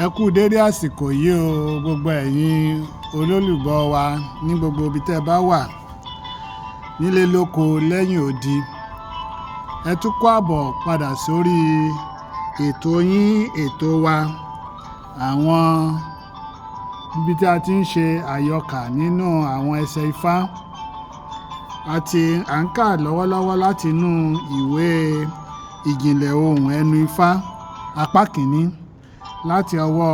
Ẹ kú dédé àsìkò yìí o gbogbo ẹ̀yin olólùgbọ́ wa ní gbogbo ibi tẹ́ ẹ bá wà nílé lóko lẹ́yìn odi. Ẹ tún kó àbọ̀ padà sórí ètò yín ètò wa àwọn ibi tí a ti ń ṣe àyọkà nínú àwọn ẹsẹ̀ Ifá. À ń kà lọ́wọ́lọ́wọ́ láti inú ìwé ìjìnlẹ̀ ohùn ẹnu Ifá apá kìíní láti ọwọ́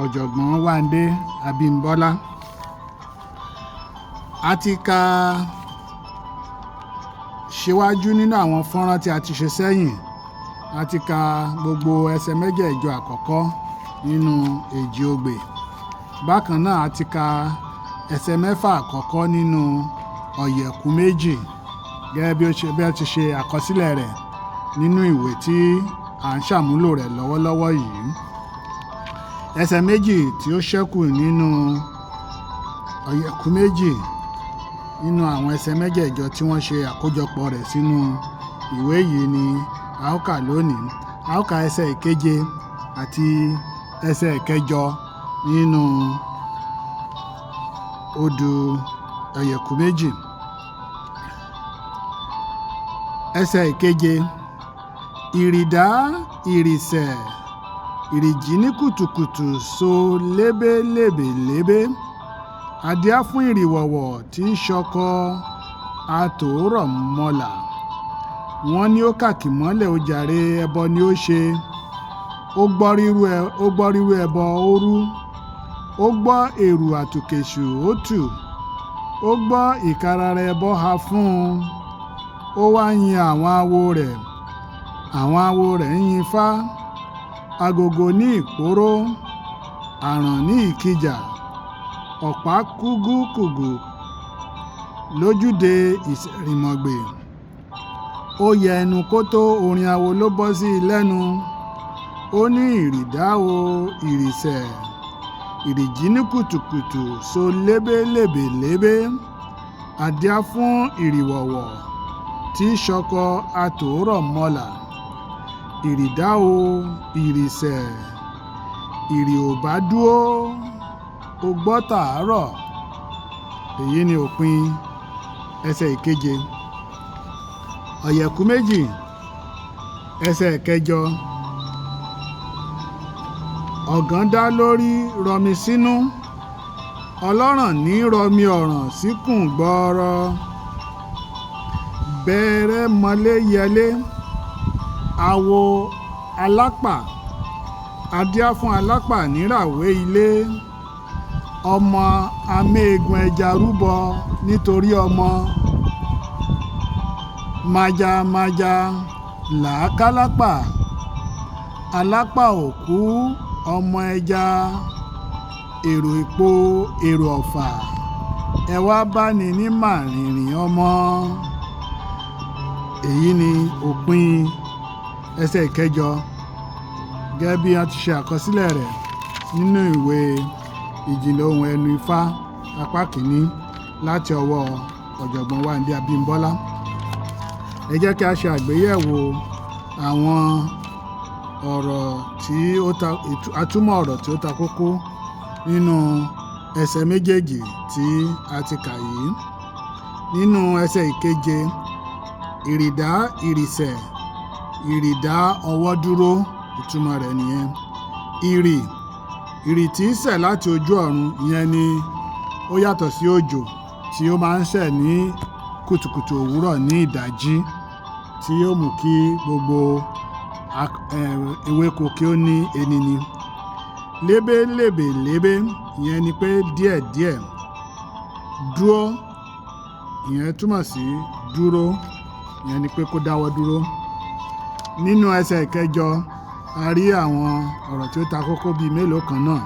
ọ̀jọ̀gbọ́n Wándé Abímbọ́lá. A ti ka síwájú nínú àwọn fọ́nrán tí a ti ṣe sẹ́yìn. A ti ka gbogbo ẹsẹ̀ mẹ́jẹ̀ẹ̀jọ àkọ́kọ́ nínú èjì ogbè. Bákan náà a ti ka ẹsẹ̀ mẹ́fà àkọ́kọ́ nínú ọ̀yẹ̀kú méjì gẹ́gẹ́ bí ó ti ṣe àkọsílẹ̀ rẹ̀ nínú ìwé tí à ń ṣàmúlò rẹ̀ lọ́wọ́lọ́wọ́ yìí. Ẹsẹ̀ méjì tí ó ṣẹ́kù nínú ọ̀yẹ̀kú méjì nínú àwọn ẹsẹ̀ mẹ́jẹ̀ẹ̀jọ tí wọ́n ṣe àkójọpọ̀ rẹ̀ sínú ìwé yìí ni a ó kà lónìí. A ó ka ẹsẹ̀ ìkeje àti ẹsẹ̀ ìkẹjọ nínú odù ọ̀yẹ̀kú méjì. Ẹsẹ̀ ìkeje: ìrìdá ìrìsẹ̀ ìrìjí ní kùtùkùtù so lébélébélébé adíá fún ìrìwọ̀wọ̀ tí í ṣọkọ àtòórọ̀ mọ́là. Wọ́n ní ó kàkì mọ́lẹ̀ ó jàre ẹbọ ni ó ṣe. Ó gbọ́ rírú ẹbọ ó rú. Ó gbọ́ èrù àtòkèṣù ó tù. Ó gbọ́ ìkarara ẹbọ ha fún un. Ó wá yin àwọn awo rẹ̀. Àwọn awo rẹ̀ ń yin Ifá. Agogo ní ìpóró, àràn ní ìkìjà, ọ̀pá kúgúkùgù lójúde ìṣẹ̀rìmọ̀gbè. Ó yẹ ẹnu kótó orin awo ló bọ́ sí i lẹ́nu. Ó ní ìrìdá o ìrìsẹ̀ ìrìjí ní kùtùkùtù so lébélébélébé adíá fún ìrìwọ̀wọ̀ tí í ṣọkọ àtòórọ̀ mọ́là. Ìrìdá o ìrìsẹ̀ ìrì ò bá dúó ó gbọ́ tàárọ̀. Èyí ni òpin ẹsẹ̀ ìkeje. Ọ̀yẹ̀kú méjì ẹsẹ̀ ìkẹjọ: ọ̀gán dá lórí rọmi sínú, ọlọ́ràn ní rọmi ọ̀ràn síkùn gbọọrọ. Bẹ̀rẹ̀ mọ́lé yẹlé awo alápà adíá fún alápà níràwé ilé. Ọmọ améegun ẹja rúbọ nítorí ọmọ. Májámájá làákálápà alápà òkú ọmọ ẹja. Èrò ìpo èrò ọ̀fà ẹ wá bá ní ní màrìnrìn ọmọ. Èyí ni òpin ẹsẹ̀ ìkẹjọ gẹ́gẹ́ bí a ti ṣe àkọsílẹ̀ rẹ̀ nínú ìwé ìjìnlẹ̀ ohùn ẹnu Ifá apá kìíní láti ọwọ́ ọ̀jọ̀gbọ́n Wándé Abímbọ́lá. Ẹ jẹ́ kí a ṣe àgbéyẹ̀wò àwọn atúmọ̀ ọ̀rọ̀ tí ó ta kókó nínú ẹsẹ̀ méjèèjì tí a ti kà yìí. Nínú ẹsẹ̀ ìkeje, ìrìdá ìrìsẹ̀ ìrìdá ọwọ́ dúró, ìtumọ̀ rẹ̀ nìyẹn. Ìrì tí ń sẹ̀ láti ojú ọ̀run, ìyẹn ni ó yàtọ̀ sí òjò tí ó máa ń sẹ̀ ní kùtùkùtù òwúrọ̀ ní ìdájí tí yóò mú kí gbogbo ewéko kí ó ní enini. Lébélébélébé, ìyẹn ni pé díẹ̀díẹ̀. Dúró, ìyẹn túmọ̀ sí dúró, ìyẹn ni pé kó dáwọ́ dúró. Nínú ẹsẹ̀ ìkẹjọ a rí àwọn ọ̀rọ̀ tí ó ta kókó bíi mélòó kan náà.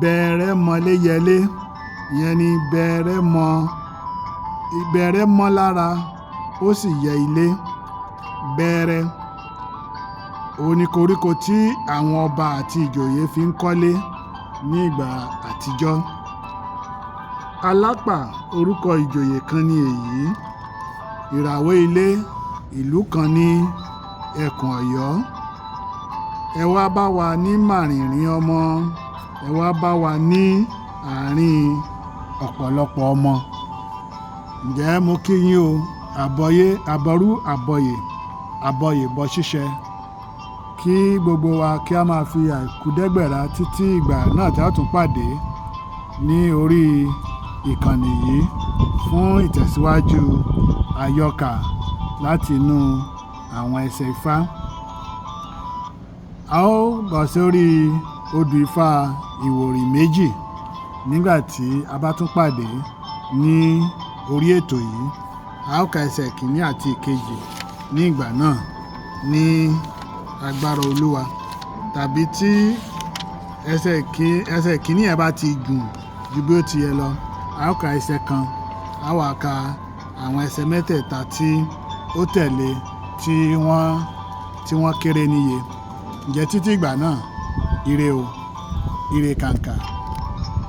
Bẹ̀rẹ̀ mọ́lé yẹlé, ìyẹn ni bẹ̀rẹ̀ mọ́ lára ó sì yẹ ilé. Bẹ̀rẹ̀ òun ni koríko tí àwọn ọba àti ìjòyè fi ń kọ́lé ní ìgbà àtijọ́. Alápà orúkọ ìjòyè kan ni èyí. Ìràwé ilé ìlú kan ní ẹkùn Ọ̀yọ́. ẹ wá bá wa ní màrìnrín ọmọ, ẹ wá bá wa ní àárín ọ̀pọ̀lọpọ̀ ọmọ. Ǹjẹ́ mo kí yín o, àbọ̀yé àbọ̀rú àbọ̀yè bọ ṣíṣẹ. Kí gbogbo wa kí a máa fi àìkúdẹ́gbẹ̀rá títí ìgbà náà tí a tún pàdé ní orí ìkànnì yìí fún ìtẹ̀síwájú àyọkà láti inú àwọn ẹsẹ̀ Ifá. A ó bọ̀ sórí odù Ifá ìwòrì méjì nígbà tí a bá tún pàdé ní orí ètò yìí. A ó ka ẹsẹ̀ kìíní àti ìkejì ní ìgbà náà ní agbára Olúwa. Tàbí tí ẹsẹ̀ kìíní yẹn bá ti gùn ju bí ó ti yẹ lọ, a ó ka ẹsẹ̀ kan, a wá ka àwọn ẹsẹ̀ mẹ́tẹ̀ẹ̀ta tí ó tẹ̀lé tí wọ́n kéré níye. Ǹjẹ́ títí ìgbà náà, ire o, ire kàǹkà.